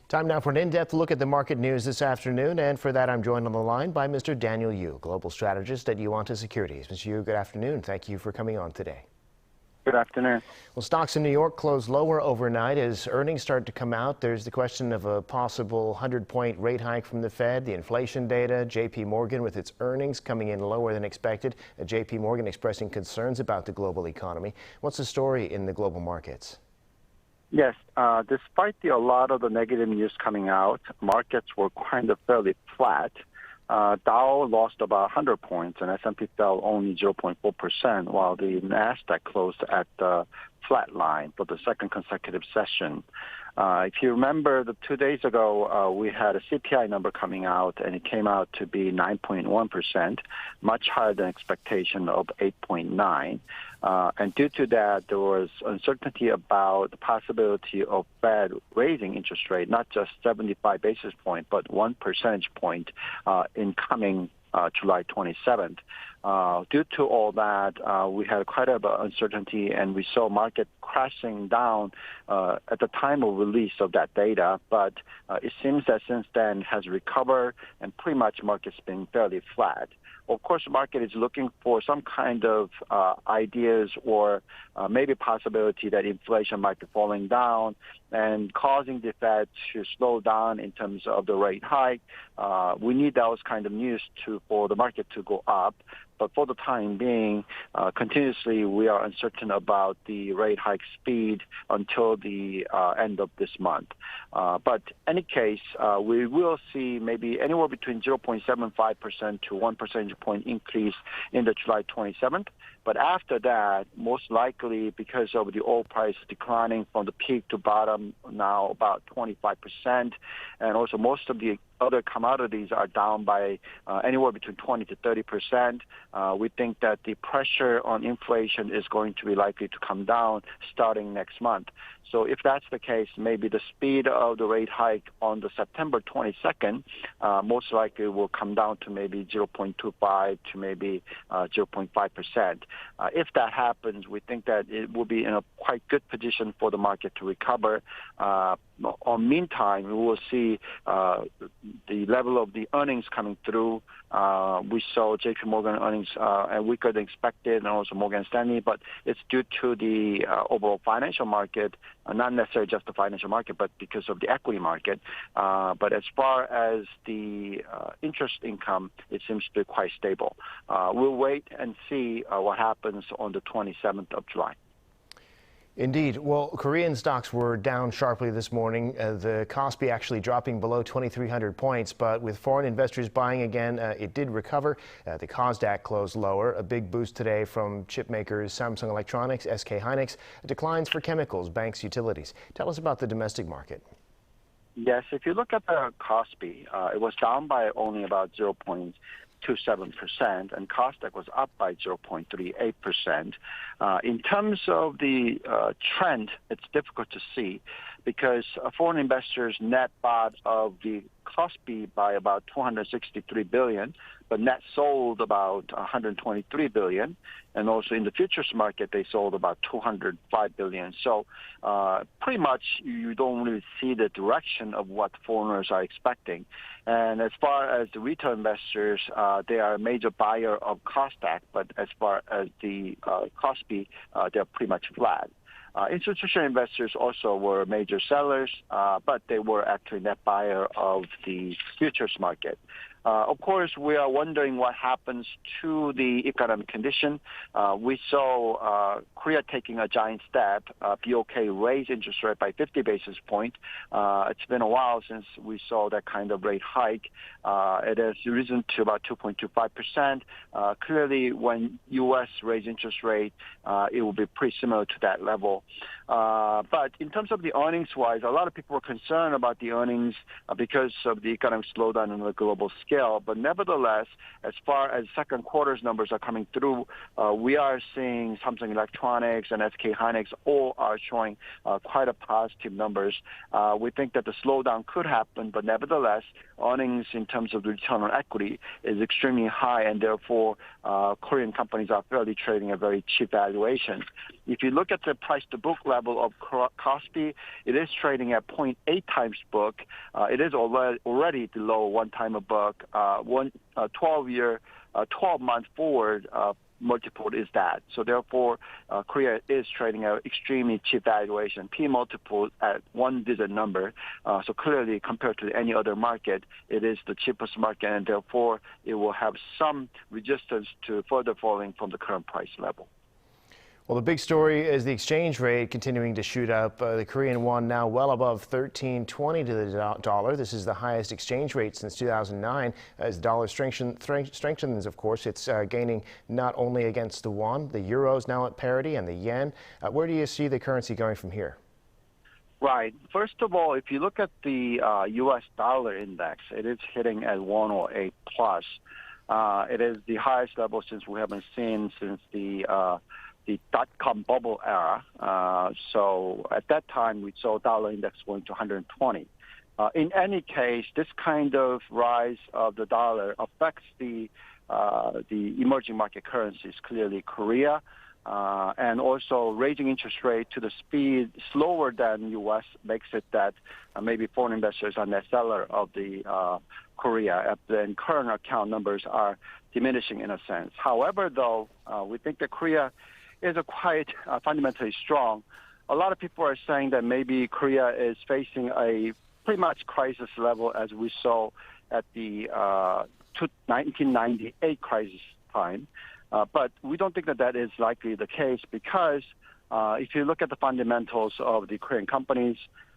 Time now for an in-depth look at the market news this afternoon, and for that I'm joined on the line by Mr. Daniel Yu, Global Strategist at Yuanta Securities. Mr. Yu, good afternoon. Thank you for coming on today. Good afternoon. Well, stocks in New York closed lower overnight as earnings start to come out. There's the question of a possible 100-point rate hike from the Fed, the inflation data, JP Morgan with its earnings coming in lower than expected, JP Morgan expressing concerns about the global economy. What's the story in the global markets? Yes, despite a lot of the negative news coming out, markets were kind of fairly flat. Dow lost about 100 points and S&P fell only 0.4%, while the NASDAQ closed at the flat line for the second consecutive session. If you remember, 2 days ago, we had a CPI number coming out, and it came out to be 9.1%, much higher than expectation of 8.9%. And due to that, there was uncertainty about the possibility of Fed raising interest rate, not just 75 basis points, but 1 percentage point in coming July 27th. Due to all that, we had quite a bit of uncertainty, and we saw market crashing down at the time of release of that data. But it seems that since then has recovered, and pretty much market's been fairly flat. Of course, the market is looking for some kind of ideas or maybe possibility that inflation might be falling down and causing the Fed to slow down in terms of the rate hike. We need those kind of news for the market to go up. But for the time being, continuously we are uncertain about the rate hike speed until the end of this month. But in any case, we will see maybe anywhere between 0.75% to 1 percentage point increase in the July 27th. But after that, most likely because of the oil price declining from the peak to bottom now about 25%, and also most of the other commodities are down by anywhere between 20 to 30%. We think that the pressure on inflation is going to be likely to come down starting next month. So if that's the case, maybe the speed of the rate hike on the September 22nd most likely will come down to maybe 0.25 to maybe 0.5%. If that happens, we think that it will be in a quite good position for the market to recover. Meantime, we will see the level of the earnings coming through. We saw JP Morgan earnings weaker than expected, and also Morgan Stanley, but it's due to the overall financial market, not necessarily just the financial market, but because of the equity market. But as far as the interest income, it seems to be quite stable. We'll wait and see what happens on the 27th of July. Indeed. Well, Korean stocks were down sharply this morning. The KOSPI actually dropping below 2,300 points, but with foreign investors buying again, it did recover. The KOSDAQ closed lower. A big boost today from chipmakers Samsung Electronics, SK hynix. Declines for chemicals, banks, utilities. Tell us about the domestic market. Yes, if you look at the KOSPI, it was down by only about 0.27%, and KOSDAQ was up by 0.38%. In terms of the trend, it's difficult to see because foreign investors net bought of the KOSPI by about $263 billion, but net sold about $123 billion. And also in the futures market, they sold about $205 billion. So pretty much you don't really see the direction of what foreigners are expecting. And as far as the retail investors, they are a major buyer of KOSDAQ, but as far as the KOSPI, they're pretty much flat. Institutional investors also were major sellers, but they were actually net buyer of the futures market. Of course, we are wondering what happens to the economic condition. We saw Korea taking a giant step. BOK raised interest rate by 50 basis points. It's been a while since we saw that kind of rate hike. It has risen to about 2.25%. Clearly, when U.S. raised interest rate, it will be pretty similar to that level. But in terms of the earnings-wise, a lot of people were concerned about the earnings because of the economic slowdown on a global scale. scale. But nevertheless, as far as second quarter's numbers are coming through, we are seeing Samsung Electronics and SK hynix all are showing quite a positive numbers. We think that the slowdown could happen, but nevertheless, earnings in terms of the return on equity is extremely high, and therefore Korean companies are fairly trading a very cheap valuation. If you look at the price-to-book level of KOSPI, it is trading at 0.8 times book. It is already below 1 time a book. 12-month forward multiple is that. So therefore, Korea is trading an extremely cheap valuation. P multiple at 1-digit number. So clearly, compared to any other market, it is the cheapest market, and therefore it will have some resistance to further falling from the current price level. Well, the big story is the exchange rate continuing to shoot up. The Korean won now well above 13.20 to the dollar. This is the highest exchange rate since 2009. As the dollar strengthens, of course, it's gaining not only against the won, the euro is now at parity, and the yen. Where do you see the currency going from here? Right. First of all, if you look at the U.S. dollar index, it is hitting at 108 plus. It is the highest level since we haven't seen since the dot-com bubble era. So at that time, we saw dollar index going to 120. In any case, this kind of rise of the dollar affects the emerging market currencies, clearly Korea, and also raising interest rate to the speed slower than U.S. makes it that maybe foreign investors are net seller of the Korea. Then current account numbers are diminishing in a sense. However, though, we think that Korea is quite fundamentally strong. A lot of people are saying that maybe Korea is facing a pretty much crisis level as we saw at the 1998 crisis time. But we don't think that that is likely the case because if you look at the fundamentals of the Korean companies,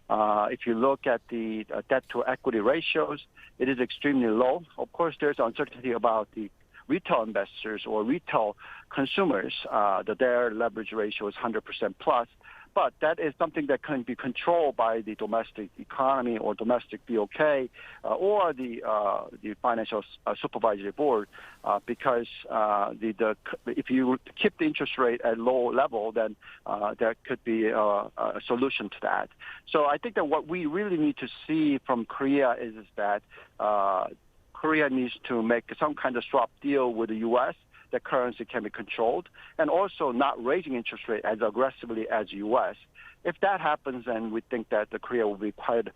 if you look at the debt-to-equity ratios, it is extremely low. Of course, there's uncertainty about the retail investors or retail consumers, that their leverage ratio is 100% plus. But that is something that can be controlled by the domestic economy or domestic BOK or the Financial Supervisory Board, because if you keep the interest rate at low level, then there could be a solution to that. So I think that what we really need to see from Korea is that Korea needs to make some kind of swap deal with the U.S. that currency can be controlled, and also not raising interest rate as aggressively as U.S. If that happens, then we think that the Korea will be quite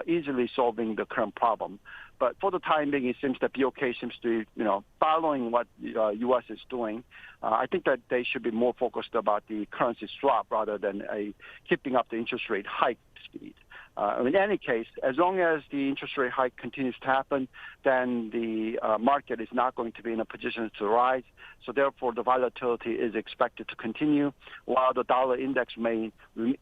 easily solving the current problem. But for the time being, it seems that BOK seems to be, following what U.S. is doing. I think that they should be more focused about the currency swap rather than keeping up the interest rate hike speed. In any case, as long as the interest rate hike continues to happen, then the market is not going to be in a position to rise. So therefore, the volatility is expected to continue, while the dollar index may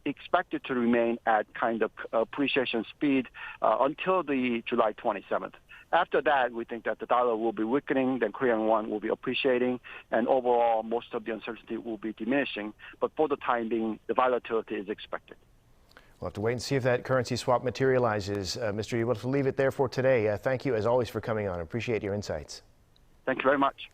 expected to remain at kind of appreciation speed until the July 27th. After that, we think that the dollar will be weakening, then Korean won will be appreciating, and overall, most of the uncertainty will be diminishing. But for the time being, the volatility is expected. We'll have to wait and see if that currency swap materializes. Mr. Yu, we'll leave it there for today. Thank you, as always, for coming on. Appreciate your insights. Thank you very much.